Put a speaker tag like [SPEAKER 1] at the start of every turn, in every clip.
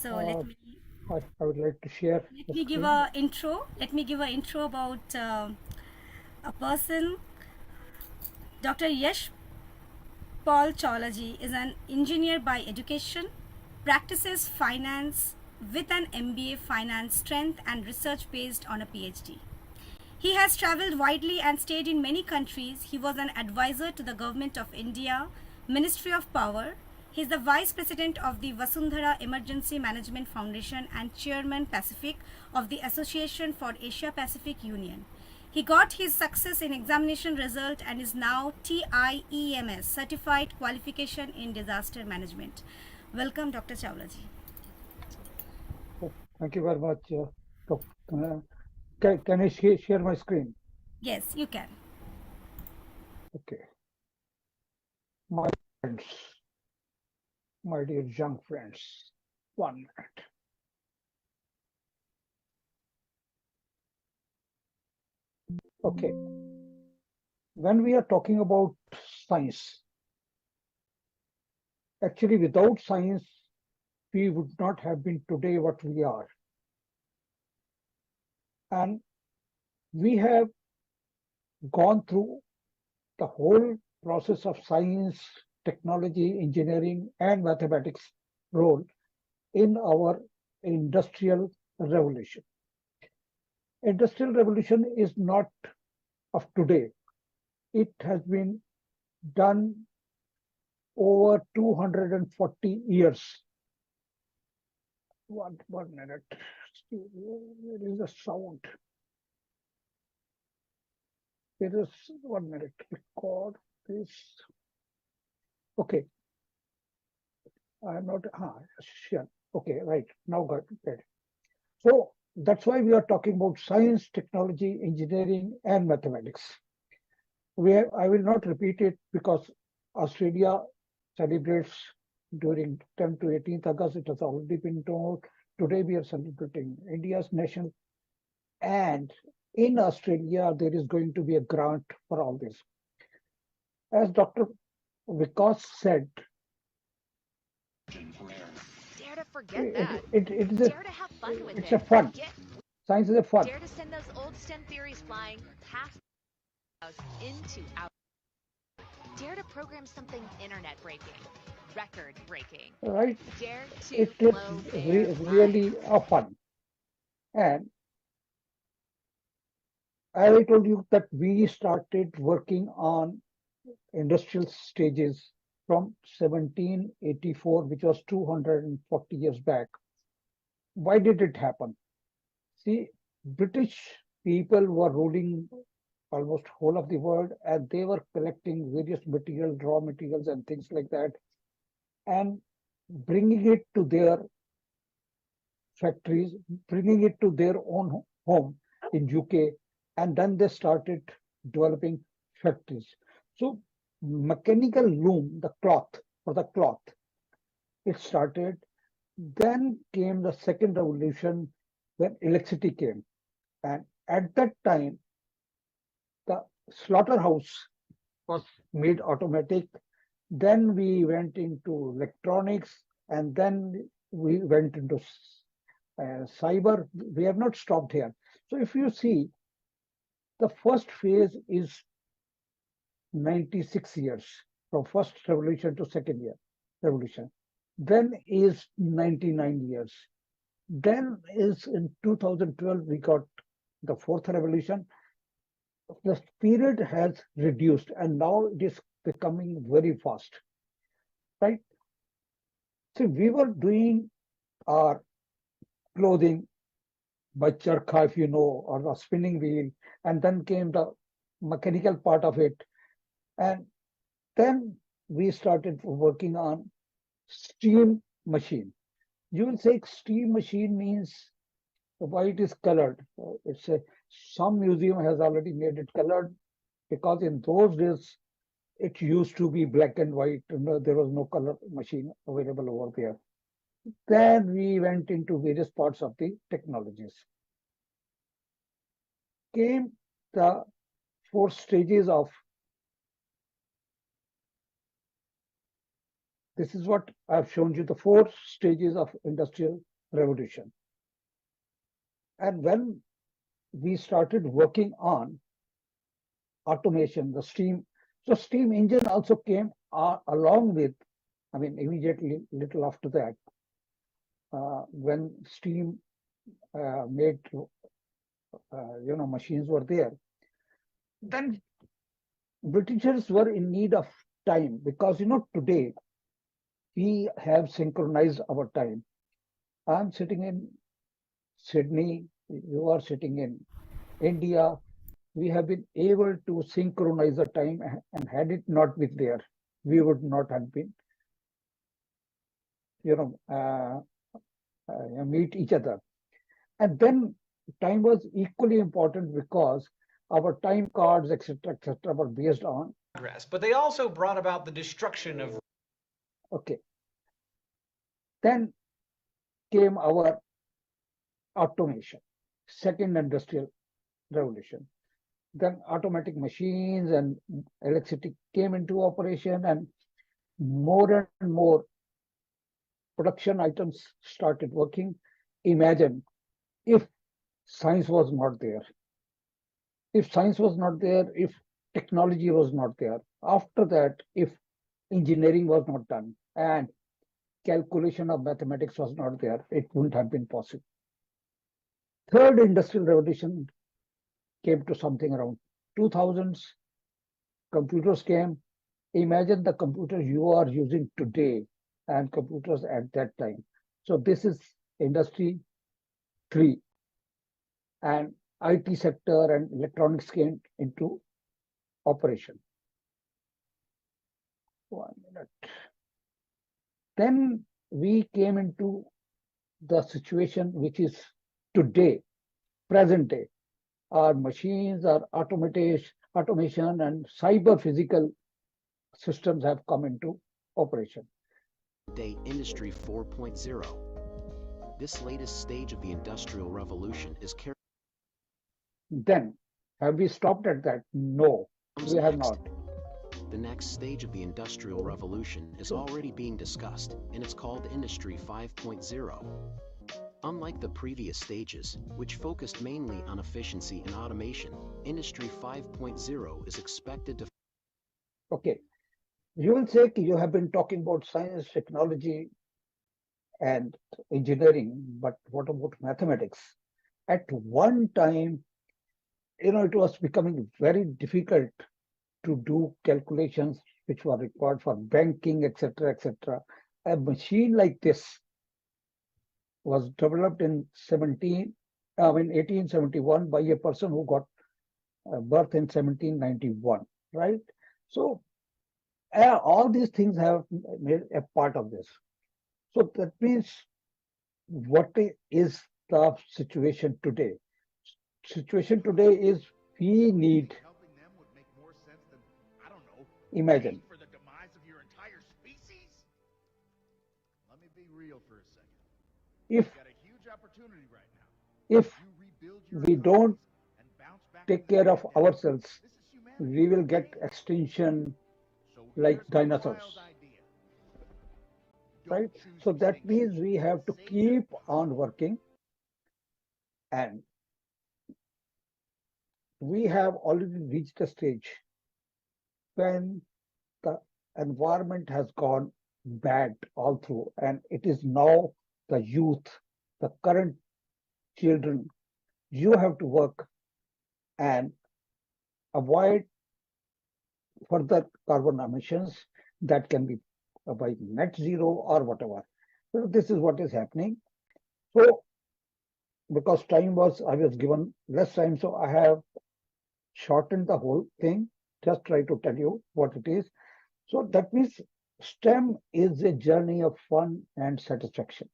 [SPEAKER 1] So
[SPEAKER 2] Uh, I would like to share
[SPEAKER 1] let
[SPEAKER 2] the
[SPEAKER 1] me give
[SPEAKER 2] screen.
[SPEAKER 1] a intro. Let me give an intro about a person. Dr. Yash Paul Cholaji is an engineer by education, practices finance with an MBA finance strength and research based on a PhD. He has traveled widely and stayed in many countries. He was an advisor to the Government of India, Ministry of Power. He is the Vice President of the Vasundhara Emergency Management Foundation and Chairman Pacific of the Association for Asia Pacific Union. He got his success in examination result and is now TIEMS Certified Qualification in Disaster Management. Welcome, Dr. Chawlaji.
[SPEAKER 2] Oh, thank you very much. Can I share my screen?
[SPEAKER 1] Yes, you can.
[SPEAKER 2] Okay. My friends, my dear young friends, 1 minute. Okay. When we are talking about science, actually, without science, we would not have been today what we are. And we have gone through the whole process of science, technology, engineering, and mathematics role in our industrial revolution. Industrial revolution is not of today. It has been done over 240 years. One minute. There is a sound. There is 1 minute. Record this. Okay. I'm not. Sure. Okay, right. Now got it. So that's why we are talking about science, technology, engineering, and mathematics. I will not repeat it because Australia celebrates during 10th to 18th August. It has already been told. Today we are celebrating India's national, and in Australia there is going to be a grant for all this. As Dr. Vikas said,
[SPEAKER 3] Dare to forget that.
[SPEAKER 2] it is a
[SPEAKER 3] Dare to have fun with
[SPEAKER 2] it's
[SPEAKER 3] it.
[SPEAKER 2] a fun.
[SPEAKER 3] Get
[SPEAKER 2] Science is a fun.
[SPEAKER 3] Dare to send those old STEM theories flying past us into our. Dare to program something internet breaking, record breaking.
[SPEAKER 2] Right?
[SPEAKER 3] Dare to
[SPEAKER 2] It is
[SPEAKER 3] blow their
[SPEAKER 2] really
[SPEAKER 3] minds.
[SPEAKER 2] a fun. And as I told you that we started working on industrial stages from 1784, which was 240 years back. Why did it happen? See, British people were ruling almost whole of the world, and they were collecting various materials, raw materials, and things like that, and bringing it to their factories, bringing it to their own home in UK, and then they started developing factories. So mechanical loom, the cloth for the cloth, it started. Then came the second revolution when electricity came. And at that time, the slaughterhouse was made automatic. Then we went into electronics, and then we went into cyber. We have not stopped here. So if you see, the first phase is 96 years from first revolution to second year revolution. Then is 99 years. Then is in 2012 we got the fourth revolution. The period has reduced and now it is becoming very fast, right? So we were doing our clothing by charkha, if you know, or the spinning wheel, and then came the mechanical part of it. And then we started working on steam machine. You will say steam machine means why it is colored. It's a some museum has already made it colored because in those days it used to be black and white. There was no color machine available over there. Then we went into various parts of the technologies. Came the four stages of This is what I've shown you, the four stages of industrial revolution. And when we started working on automation, the steam, so steam engine also came along with, I mean, immediately little after that, when steam made, machines were there, then Britishers were in need of time because, today we have synchronized our time. I'm sitting in Sydney, you are sitting in India. We have been able to synchronize the time, and had it not been there, we would not have been, meet each other. And then time was equally important because our time cards, etc., were based on
[SPEAKER 4] progress, but they also brought about the destruction of.
[SPEAKER 2] Okay. Then came our automation, second industrial revolution. Then automatic machines and electricity came into operation, and more and more production items started working. Imagine if science was not there. If science was not there, if technology was not there, after that, if engineering was not done and calculation of mathematics was not there, it wouldn't have been possible. Third industrial revolution came to something around 2000s. Computers came. Imagine the computer you are using today and computers at that time. So this is industry 3. And IT sector and electronics came into operation. 1 minute. Then we came into the situation which is today, present day. Our machines, our automation and cyber physical systems have come into operation.
[SPEAKER 5] Day Industry 4.0. This latest stage of the Industrial Revolution is carried.
[SPEAKER 2] Then, have we stopped at that? No, we have not.
[SPEAKER 5] The next stage of the Industrial Revolution is already being discussed, and it's called Industry 5.0. Unlike the previous stages, which focused mainly on efficiency and automation, Industry 5.0 is expected to.
[SPEAKER 2] Okay, you will say you have been talking about science, technology, and engineering, but what about mathematics? At one time, it was becoming very difficult to do calculations which were required for banking, etc., etc. A machine like this was developed in 1871 by a person who got birth in 1791, right? So all these things have made a part of this. So that means, what is the situation today? Situation today is we need,
[SPEAKER 6] helping them would make more sense than, I don't know,
[SPEAKER 2] imagine.
[SPEAKER 6] for the demise of your entire species? Let me be real for a second.
[SPEAKER 2] If
[SPEAKER 6] You've got a huge opportunity right now.
[SPEAKER 2] if
[SPEAKER 6] You rebuild your
[SPEAKER 2] we don't
[SPEAKER 6] and bounce back
[SPEAKER 2] take
[SPEAKER 6] from this
[SPEAKER 2] care of
[SPEAKER 6] pandemic.
[SPEAKER 2] ourselves,
[SPEAKER 6] This is humanity,
[SPEAKER 2] we will get
[SPEAKER 6] okay?
[SPEAKER 2] extinction
[SPEAKER 6] So
[SPEAKER 2] like
[SPEAKER 6] here's my
[SPEAKER 2] dinosaurs,
[SPEAKER 6] wild idea. Don't
[SPEAKER 2] right?
[SPEAKER 6] choose
[SPEAKER 2] So that
[SPEAKER 6] extinction.
[SPEAKER 2] means we have to
[SPEAKER 6] Save
[SPEAKER 2] keep
[SPEAKER 6] them.
[SPEAKER 2] on working, and we have already reached a stage when the environment has gone bad all through, and it is now the youth, the current children. You have to work and avoid further carbon emissions that can be by net zero or whatever. So this is what is happening. So because I was given less time, so I have shortened the whole thing, just try to tell you what it is. So that means STEM is a journey of fun and satisfaction.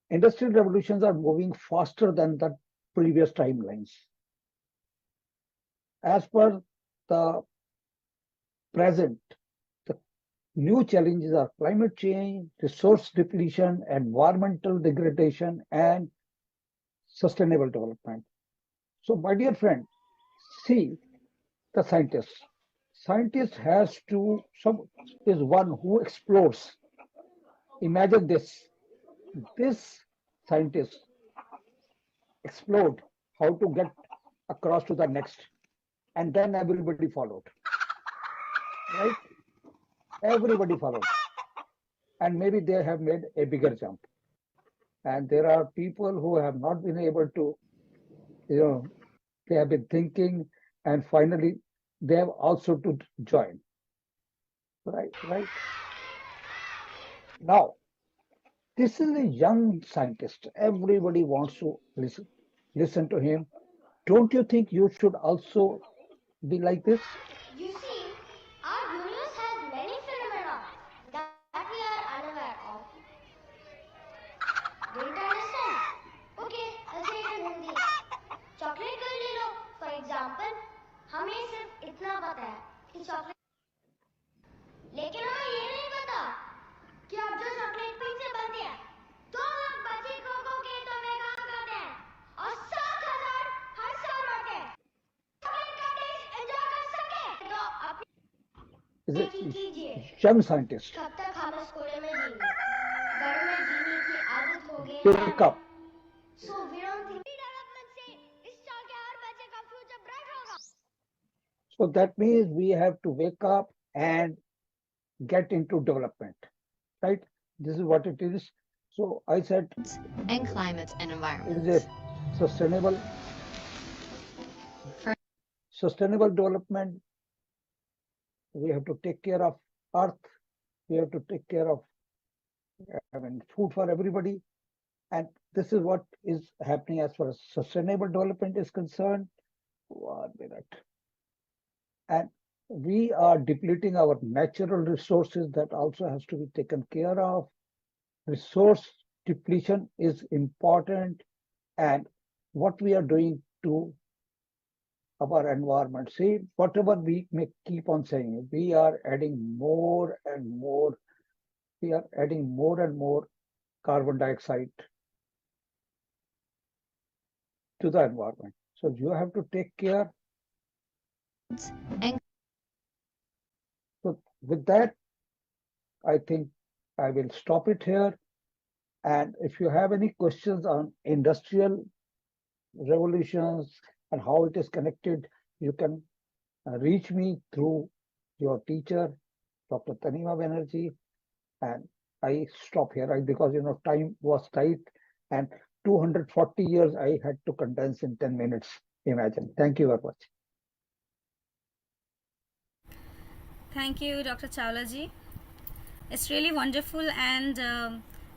[SPEAKER 2] Industrial revolutions are moving faster than the previous timelines. As per the present, the new challenges are climate change, resource depletion, environmental degradation, and sustainable development. So, my dear friend, see the scientists, Scientist has to, some is one who explores. Imagine this. This scientist explored how to get across to the next, and then everybody followed. Right? Everybody followed. And maybe they have made a bigger jump. And there are people who have not been able to, they have been thinking, and finally they have also to join. Right. Now, this is a young scientist. Everybody wants to listen to him. Don't you think you should also be like this?
[SPEAKER 7] You see, our universe has many phenomena that we are unaware of. Don't understand? Okay, I'll say it in Hindi. Chocolate को ले लो for example हमें सिर्फ इतना पता है कि chocolate लेकिन हमें ये नहीं पता कि अब जो चॉकलेट पिंक से बनती है 2 लाख बच्चे कोको के तो में काम करते हैं और 7,000 हर साल मरते हैं चॉकलेट का टेस्ट एंजॉय कर सके तो
[SPEAKER 2] Is
[SPEAKER 7] अपनी
[SPEAKER 2] it
[SPEAKER 7] कीजिए
[SPEAKER 2] young scientist?
[SPEAKER 7] कब तक हम इस कोड़े में जीएंगे घर में जीने की आदत हो गई
[SPEAKER 2] Wake up.
[SPEAKER 7] So we don't think development से इस साल के हर बच्चे का फ्यूचर ब्राइट होगा
[SPEAKER 2] So that means we have to wake up and get into development, right? This is what it is. So I said
[SPEAKER 8] and climate and
[SPEAKER 2] it
[SPEAKER 8] environment.
[SPEAKER 2] is a sustainable development. We have to take care of earth. We have to take care of, food for everybody. And this is what is happening as far as sustainable development is concerned. 1 minute. And we are depleting our natural resources. That also has to be taken care of. Resource depletion is important, and what we are doing to our environment. See, whatever we may keep on saying, we are adding more and more. We are adding more and more carbon dioxide to the environment. So you have to take care.
[SPEAKER 8] And
[SPEAKER 2] So with that, I think I will stop it here. And if you have any questions on industrial revolutions and how it is connected, you can reach me through your teacher, Dr. Tanima Banerjee. And I stop here because time was tight, and 240 years I had to condense in 10 minutes. Imagine. Thank you very much.
[SPEAKER 1] Thank you, Dr. Chawla ji. It's really wonderful, and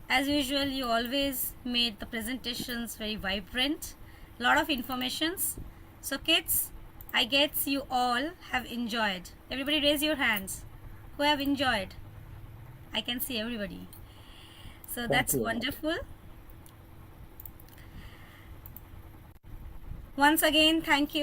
[SPEAKER 1] as usual, you always made the presentations very vibrant. A lot of informations. So kids, I guess you all have enjoyed. Everybody raise your hands. Who have enjoyed? I can see everybody. So that's wonderful. Once again, thank you.